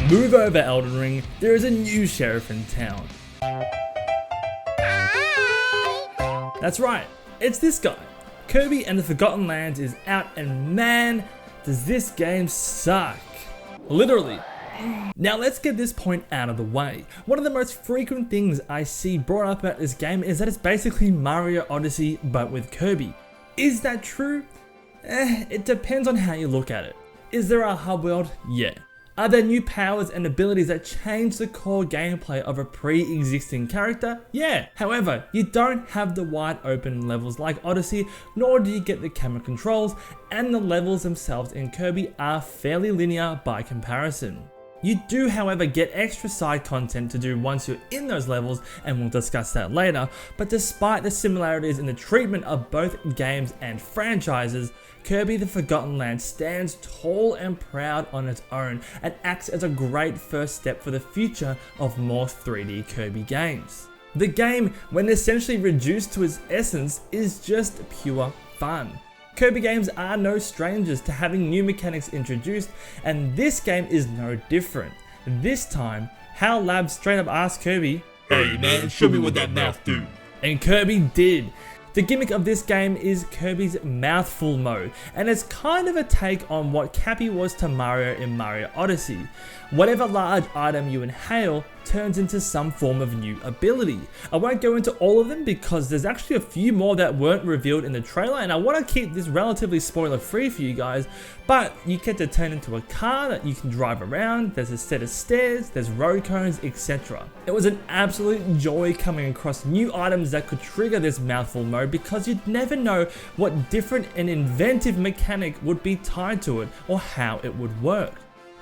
Move over, Elden Ring, there is a new sheriff in town. That's right, it's this guy. Kirby and the Forgotten Lands is out, and man, does this game suck. Literally. Now let's get this point out of the way. One of the most frequent things I see brought up about this game is that it's basically Mario Odyssey but with Kirby. Is that true? It depends on how you look at it. Is there a hub world? Yeah. Are there new powers and abilities that change the core gameplay of a pre-existing character? Yeah. However, you don't have the wide open levels like Odyssey, nor do you get the camera controls, and the levels themselves in Kirby are fairly linear by comparison. You do, however, get extra side content to do once you're in those levels, and we'll discuss that later, but despite the similarities in the treatment of both games and franchises, Kirby the Forgotten Land stands tall and proud on its own and acts as a great first step for the future of more 3D Kirby games. The game, when essentially reduced to its essence, is just pure fun. Kirby games are no strangers to having new mechanics introduced, and this game is no different. This time, HAL Labs straight up asked Kirby, "Hey man, show me what that mouth do." And Kirby did. The gimmick of this game is Kirby's mouthful mode, and it's kind of a take on what Cappy was to Mario in Mario Odyssey. Whatever large item you inhale turns into some form of new ability. I won't go into all of them because there's actually a few more that weren't revealed in the trailer, and I want to keep this relatively spoiler free for you guys, but you get to turn into a car that you can drive around, there's a set of stairs, there's road cones, etc. It was an absolute joy coming across new items that could trigger this mouthful mode because you'd never know what different and inventive mechanic would be tied to it or how it would work.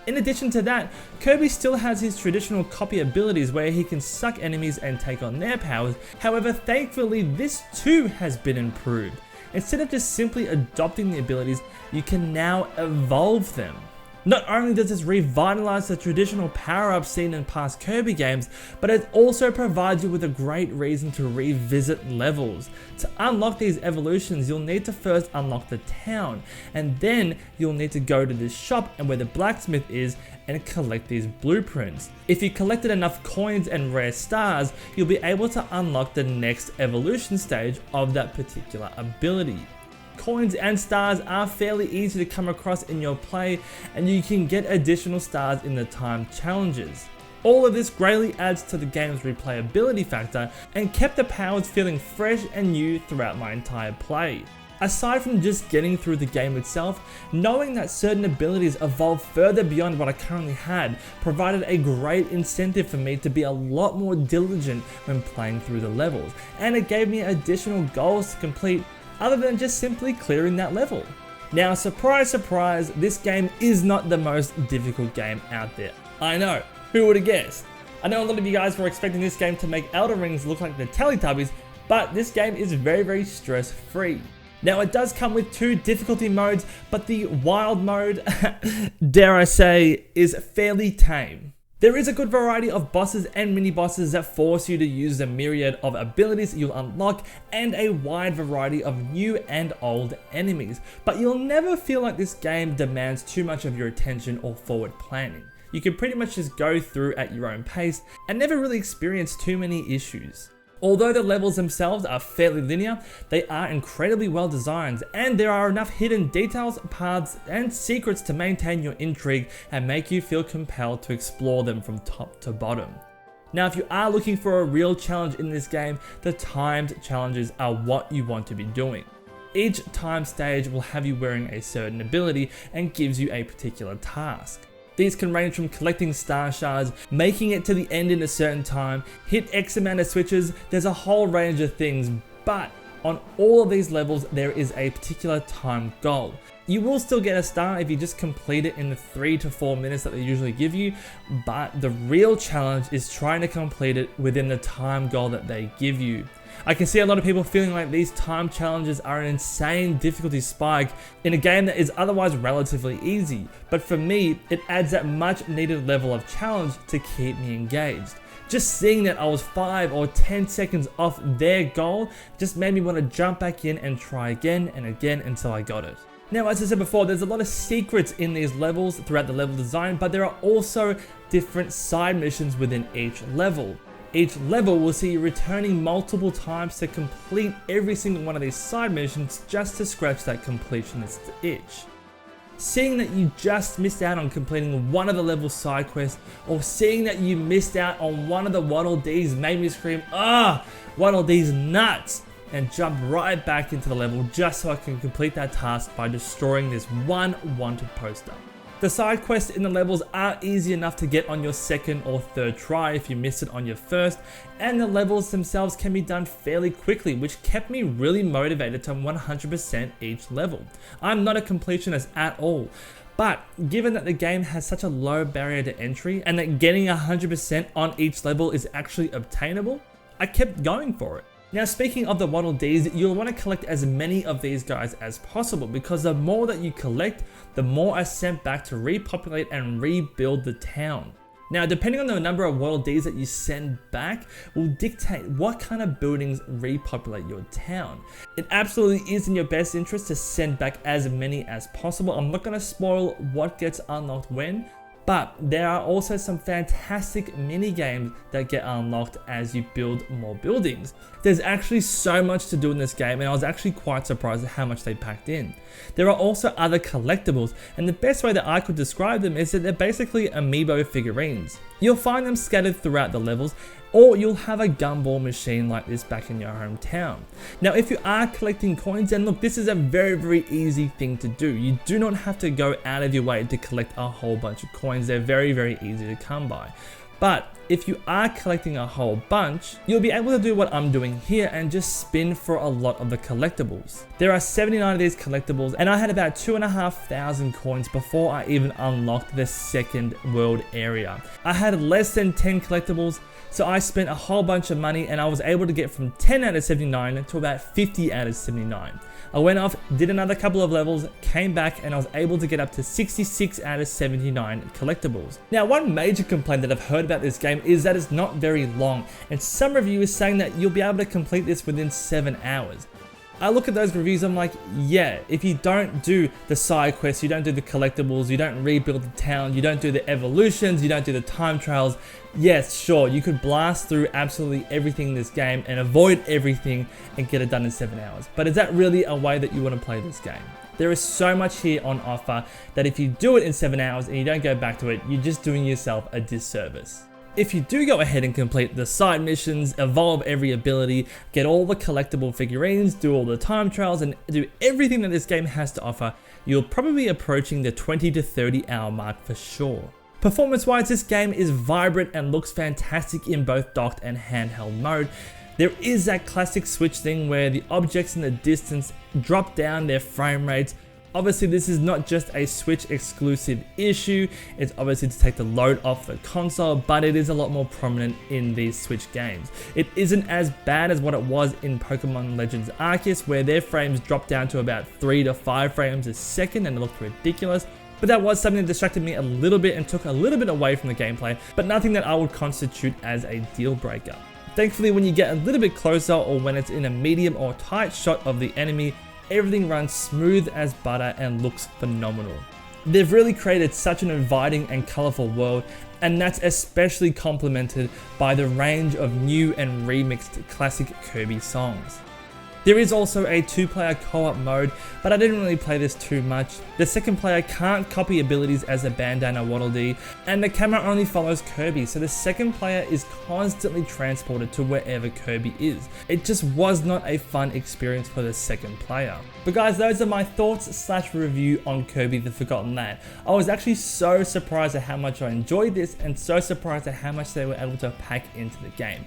In addition to that, Kirby still has his traditional copy abilities where he can suck enemies and take on their powers. However, thankfully this too has been improved. Instead of just simply adopting the abilities, you can now evolve them. Not only does this revitalize the traditional power-ups seen in past Kirby games, but it also provides you with a great reason to revisit levels. To unlock these evolutions, you'll need to first unlock the town, and then you'll need to go to this shop and where the blacksmith is and collect these blueprints. If you collected enough coins and rare stars, you'll be able to unlock the next evolution stage of that particular ability. Coins and stars are fairly easy to come across in your play, and you can get additional stars in the time challenges. All of this greatly adds to the game's replayability factor and kept the powers feeling fresh and new throughout my entire play. Aside from just getting through the game itself, knowing that certain abilities evolve further beyond what I currently had provided a great incentive for me to be a lot more diligent when playing through the levels, and it gave me additional goals to complete other than just simply clearing that level. Now, surprise, surprise, this game is not the most difficult game out there. I know, who would have guessed? I know a lot of you guys were expecting this game to make Elden Rings look like the Teletubbies, but this game is very stress-free. Now, it does come with 2 difficulty modes, but the wild mode, dare I say, is fairly tame. There is a good variety of bosses and mini-bosses that force you to use the myriad of abilities you'll unlock and a wide variety of new and old enemies, but you'll never feel like this game demands too much of your attention or forward planning. You can pretty much just go through at your own pace and never really experience too many issues. Although the levels themselves are fairly linear, they are incredibly well designed, and there are enough hidden details, paths, and secrets to maintain your intrigue and make you feel compelled to explore them from top to bottom. Now, if you are looking for a real challenge in this game, the timed challenges are what you want to be doing. Each time stage will have you wearing a certain ability and gives you a particular task. These can range from collecting star shards, making it to the end in a certain time, hit X amount of switches, there's a whole range of things, but on all of these levels there is a particular time goal. You will still get a star if you just complete it in the 3 to 4 minutes that they usually give you, but the real challenge is trying to complete it within the time goal that they give you. I can see a lot of people feeling like these time challenges are an insane difficulty spike in a game that is otherwise relatively easy, but for me, it adds that much needed level of challenge to keep me engaged. Just seeing that I was 5 or 10 seconds off their goal just made me want to jump back in and try again and again until I got it. Now, as I said before, there's a lot of secrets in these levels throughout the level design, but there are also different side missions within each level. Each level will see you returning multiple times to complete every single one of these side missions just to scratch that completionist itch. Seeing that you just missed out on completing one of the level side quests, or seeing that you missed out on one of the Waddle Dees made me scream, "Ah, Waddle Dees nuts!" and jump right back into the level just so I can complete that task by destroying this one wanted poster. The side quests in the levels are easy enough to get on your second or third try if you missed it on your first, and the levels themselves can be done fairly quickly, which kept me really motivated to 100% each level. I'm not a completionist at all, but given that the game has such a low barrier to entry and that getting 100% on each level is actually obtainable, I kept going for it. Now, speaking of the Waddle Dees, you'll want to collect as many of these guys as possible, because the more that you collect, the more are sent back to repopulate and rebuild the town. Now, depending on the number of Waddle Dees that you send back will dictate what kind of buildings repopulate your town. It absolutely is in your best interest to send back as many as possible. I'm not going to spoil what gets unlocked when, but there are also some fantastic mini games that get unlocked as you build more buildings. There's actually so much to do in this game, and I was actually quite surprised at how much they packed in. There are also other collectibles, and the best way that I could describe them is that they're basically amiibo figurines. You'll find them scattered throughout the levels, or you'll have a gumball machine like this back in your hometown. Now, if you are collecting coins, then look, this is a very easy thing to do. You do not have to go out of your way to collect a whole bunch of coins. They're very easy to come by. But if you are collecting a whole bunch, you'll be able to do what I'm doing here and just spin for a lot of the collectibles. There are 79 of these collectibles, and I had about 2,500 coins before I even unlocked the second world area. I had less than 10 collectibles, so I spent a whole bunch of money, and I was able to get from 10 out of 79 to about 50 out of 79. I went off, did another couple of levels, came back, and I was able to get up to 66 out of 79 collectibles. Now, one major complaint that I've heard about this game is that it's not very long, and some reviewers saying that you'll be able to complete this within 7 hours. I look at those reviews, I'm like, yeah, if you don't do the side quests, you don't do the collectibles, you don't rebuild the town, you don't do the evolutions, you don't do the time trials, yes, sure, you could blast through absolutely everything in this game and avoid everything and get it done in 7 hours. But is that really a way that you want to play this game? There is so much here on offer that if you do it in 7 hours and you don't go back to it, you're just doing yourself a disservice. If you do go ahead and complete the side missions, evolve every ability, get all the collectible figurines, do all the time trials, and do everything that this game has to offer, you'll probably be approaching the 20 to 30 hour mark for sure. Performance wise, this game is vibrant and looks fantastic in both docked and handheld mode. There is that classic Switch thing where the objects in the distance drop down their frame rates. Obviously, this is not just a Switch exclusive issue, it's obviously to take the load off the console, but it is a lot more prominent in these Switch games. It isn't as bad as what it was in Pokemon Legends Arceus, where their frames dropped down to about 3 to 5 frames a second and it looked ridiculous. But that was something that distracted me a little bit and took a little bit away from the gameplay, but nothing that I would constitute as a deal breaker. Thankfully, when you get a little bit closer or when it's in a medium or tight shot of the enemy, everything runs smooth as butter and looks phenomenal. They've really created such an inviting and colourful world, and that's especially complemented by the range of new and remixed classic Kirby songs. There is also a 2-player co-op mode, but I didn't really play this too much. The second player can't copy abilities as a bandana Waddle Dee, and the camera only follows Kirby, so the second player is constantly transported to wherever Kirby is. It just was not a fun experience for the second player. But guys, those are my thoughts / review on Kirby the Forgotten Land. I was actually so surprised at how much I enjoyed this, and so surprised at how much they were able to pack into the game.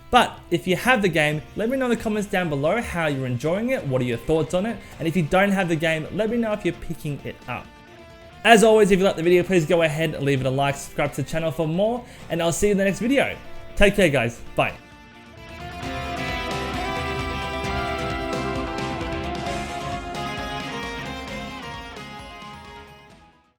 But if you have the game, let me know in the comments down below how you're enjoying it, what are your thoughts on it, and if you don't have the game, let me know if you're picking it up. As always, if you liked the video, please go ahead and leave it a like, subscribe to the channel for more, and I'll see you in the next video. Take care guys, bye.